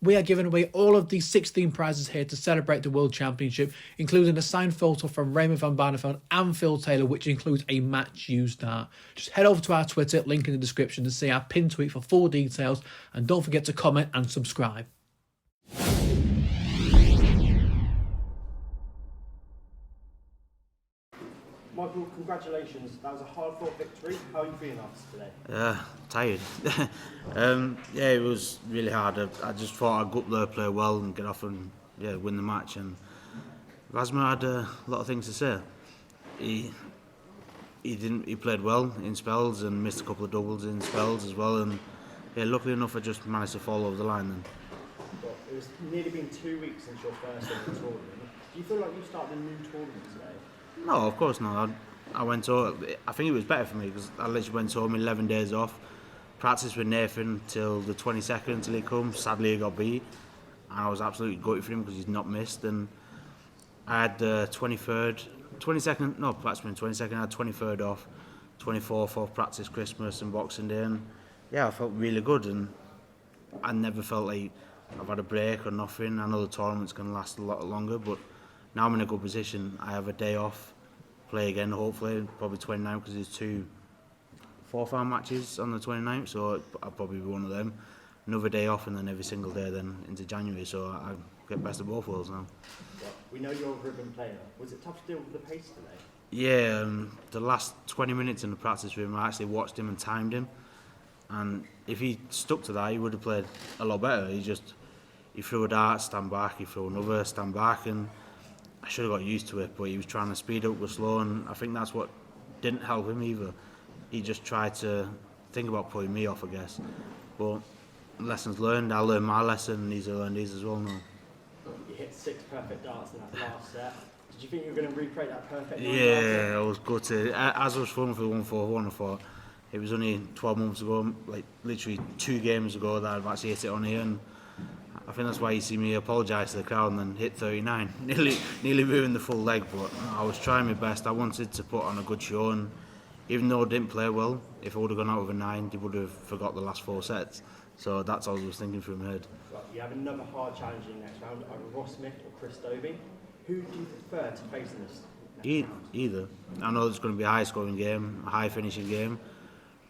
We are giving away all of these 16 prizes here to celebrate the World Championship, including a signed photo from Raymond van Barneveld and Phil Taylor, which includes a match used dart. Just head over to our Twitter, link in the description, to see our pinned tweet for full details, and don't forget to comment and subscribe. Michael, congratulations. That was a hard-fought victory. How are you feeling after today? Tired. Yeah, it was really hard. I just thought I'd go up there, play well and get off and win the match. And Razma had a lot of things to say. He played well in spells and missed a couple of doubles in spells as well. And luckily enough, I just managed to fall over the line then. Well, it was nearly been 2 weeks since your first ever tournament. Do you feel like you started a new tournament today? No, of course not. I went home. I think it was better for me because I literally went home 11 days off. Practiced with Nathan till the 22nd until he come. Sadly, he got beat. And I was absolutely gutted for him because he's not missed. And I had the 22nd, I had 23rd off, 24th off practice, Christmas and Boxing Day. And I felt really good. And I never felt like I've had a break or nothing. I know the tournament's going to last a lot longer, but now I'm in a good position. I have a day off, play again hopefully, probably 29th because there's 2 4-farm matches on the 29th, so I'll probably be one of them. Another day off and then every single day then into January, so I get best of both worlds now. Well, we know you're a ribbon player. Was it tough to deal with the pace today? Yeah, the last 20 minutes in the practice room I actually watched him and timed him, and if he stuck to that he would have played a lot better. He threw a dart, stand back, he threw another, stand back, and I should have got used to it, but he was trying to speed up, go slow, and I think that's what didn't help him either. He just tried to think about putting me off, I guess. But lessons learned, I learned my lesson, and he's learned his as well now. You hit 6 perfect darts in that last set. Did you think you were going to recreate that perfect? Yeah, I was gutted. As I was fun for the 141, I thought it was only 12 months ago, like literally 2 games ago, that I'd actually hit it on here. And I think that's why you see me apologise to the crowd and then hit 39. nearly ruined the full leg, but I was trying my best. I wanted to put on a good show, and even though I didn't play well, if I would have gone out with a 9, they would have forgot the last 4 sets. So that's all I was thinking through my head. Well, you have another hard challenge in the next round, either Ross Smith or Chris Dobie. Who do you prefer to face in this next round? Either. I know it's going to be a high scoring game, a high finishing game.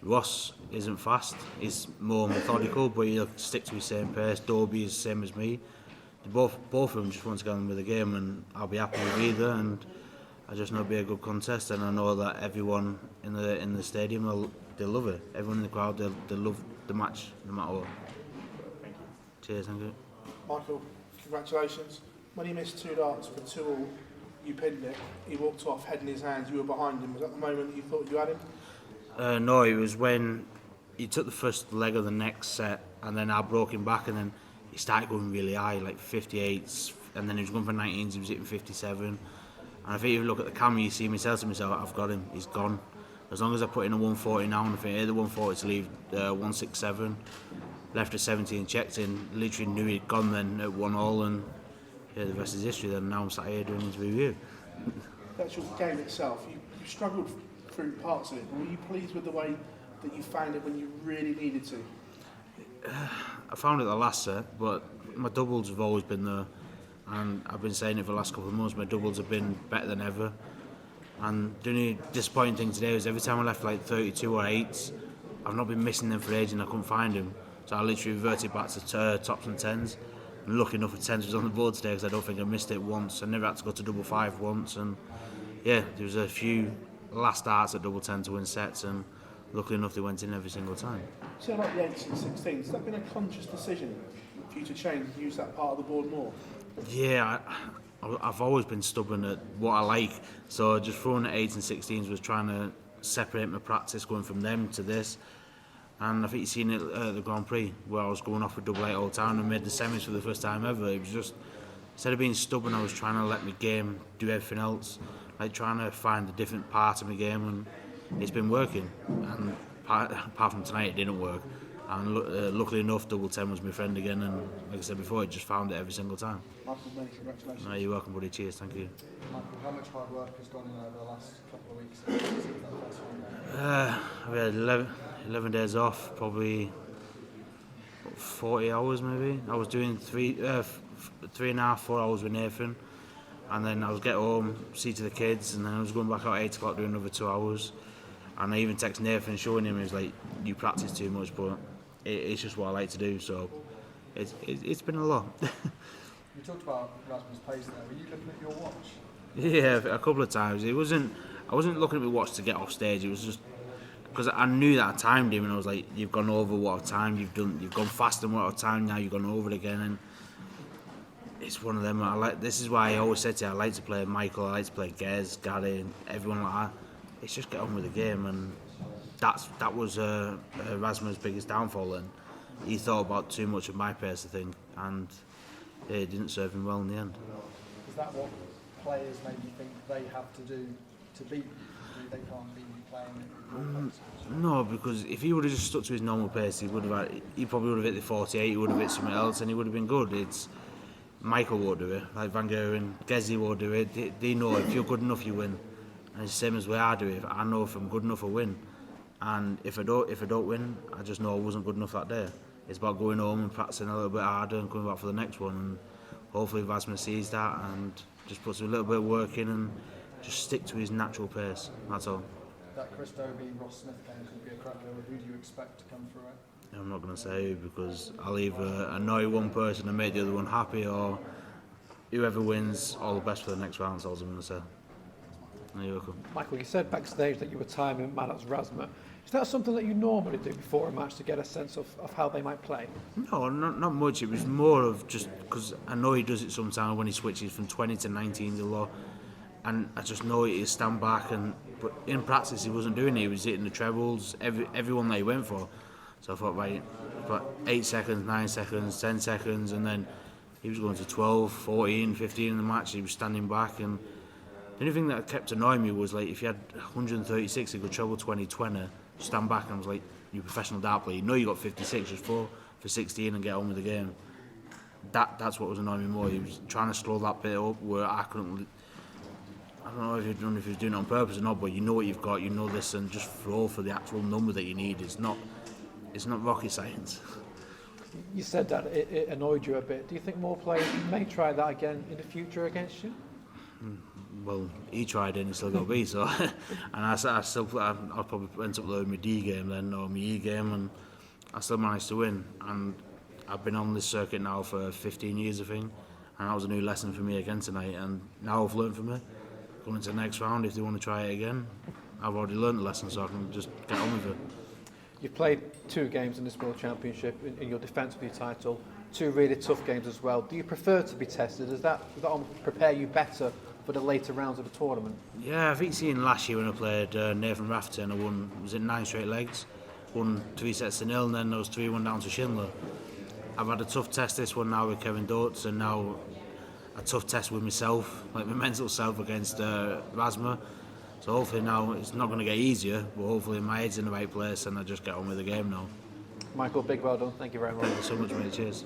Ross isn't fast, he's more methodical, but he'll stick to his same pace. Dobie is the same as me. Both of them just want to get on with the game, and I'll be happy with either. And I just know it'll be a good contest, and I know that everyone in the stadium, they'll love it. Everyone in the crowd, they'll love the match no matter what. Thank you. Cheers, thank you. Michael, congratulations. When he missed 2 darts for 2-all, you pinned it. He walked off, head in his hands. You were behind him. Was that the moment you thought you had him? No, it was when he took the first leg of the next set, and then I broke him back, and then he started going really high, like 58s, and then he was going for 19s. He was hitting 57. And I think if you look at the camera, you see me say to myself, I've got him. He's gone. As long as I put in a 140 now, and I think I hit the 140 to leave 167, left at 70 and checked in, literally knew he'd gone then at 1-all, and the rest is history. Then now I'm sat here doing this review. The actual game itself, you struggled through parts of it, but were you pleased with the way that you found it when you really needed to? I found it the last set, but my doubles have always been there, and I've been saying it for the last couple of months. My doubles have been better than ever. And the only disappointing thing today was every time I left like 32 or 8s, I've not been missing them for ages and I couldn't find them. So I literally reverted back to tops and 10s. And lucky enough, the 10s was on the board today because I don't think I missed it once. I never had to go to double 5 once. And there was a few last darts at double 10 to win sets, and luckily enough, they went in every single time. So like the 8s and 16s, has that been a conscious decision for you to change, use that part of the board more? Yeah, I've always been stubborn at what I like, so just throwing at 8s and 16s was trying to separate my practice going from them to this. And I think you've seen it at the Grand Prix where I was going off with double 8 all the time and made the semis for the first time ever. It was just, instead of being stubborn, I was trying to let my game do everything else, like trying to find a different part of my game, and it's been working. And apart from tonight, it didn't work. And luckily enough, double 10 was my friend again, and like I said before, I just found it every single time. Michael, many congratulations. No, you're welcome, buddy. Cheers, thank you. Michael, how much hard work has gone in over the last couple of weeks since that first one? We had 11 days off, probably 40 hours maybe. I was doing 3.5, 4 hours with Nathan, and then I was get home, see to the kids, and then I was going back out at 8 o'clock doing another 2 hours. And I even texted Nathan showing him, he was like, you practice too much, but it's just what I like to do, so it's been a lot. You talked about Rasmus' pace there. Were you looking at your watch? Yeah, a couple of times. I wasn't looking at my watch to get off stage, it was just because I knew that I timed him, and I was like, you've gone over what I've timed, you've gone faster than what I've timed, now you've gone over it again, and it's one of them. This is why I always said to you, I like to play Michael, I like to play Gez, Gary, and everyone like that. It's just get on with the game, and that was Razma's biggest downfall. And he thought about too much of my pace, I think, and it didn't serve him well in the end. Is that what players maybe think they have to do to beat you? They can't be playing at your pace? No, because if he would have just stuck to his normal pace, he probably would have hit the 48, he would have hit something else, and he would have been good. Michael won't do it, like Van Gogh, Gezi won't do it. They know if you're good enough, you win. And it's the same as the way I do it. I know if I'm good enough, I win. And if I don't win, I just know I wasn't good enough that day. It's about going home and practicing a little bit harder and coming back for the next one. And hopefully Razma sees that and just puts a little bit of work in and just stick to his natural pace. That's all. That Chris Dobie, Ross Smith game could be a cracker. Who do you expect to come through it? I'm not going to say who, because I'll either annoy one person and make the other one happy, or whoever wins, all the best for the next round. That's all I'm going to say. You're welcome. Michael, you said backstage that you were timing Madars Razma. Is that something that you normally do before a match to get a sense of how they might play? No, not much. It was more of just because I know he does it sometimes when he switches from 20 to 19 a lot, and I just know he'd stand back. But in practice, he wasn't doing it. He was hitting the trebles, everyone that he went for. So I thought, right, about 8 seconds, 9 seconds, 10 seconds, and then he was going to 12, 14, 15 in the match. He was standing back, and the only thing that kept annoying me was, like, if you had 136, he could treble 20-20, stand back, and I was like, you professional dart player, you know you got 56, just for 16 and get on with the game. That's what was annoying me more. He was trying to slow that bit up where I couldn't. I don't know if he was doing it on purpose or not, but you know what you've got, you know this, and just throw for the actual number that you need. It's not rocket science. You said that it annoyed you a bit. Do you think more players may try that again in the future against you? Well, he tried it and he still got beat, so and I'll probably end up loading my D game then, or my E game, and I still managed to win. And I've been on this circuit now for 15 years, I think, and that was a new lesson for me again tonight, and now I've learned from it. Going into the next round, if they want to try it again, I've already learned the lesson, so I can just get on with it. You've played 2 games in this World Championship in your defence of your title, 2 really tough games as well. Do you prefer to be tested? Does that prepare you better for the later rounds of the tournament? Yeah, I think seeing last year when I played Nathan Rafferty, I won, was it 9 straight legs? Won 3 sets to 0, and then there was 3-1 down to Schindler. I've had a tough test this one now with Kevin Dotes, and now a tough test with myself, like my mental self against Razma. So hopefully now it's not going to get easier, but hopefully my head's in the right place and I just get on with the game now. Michael, big well done. Thank you very much. Thank you so much, mate. Cheers.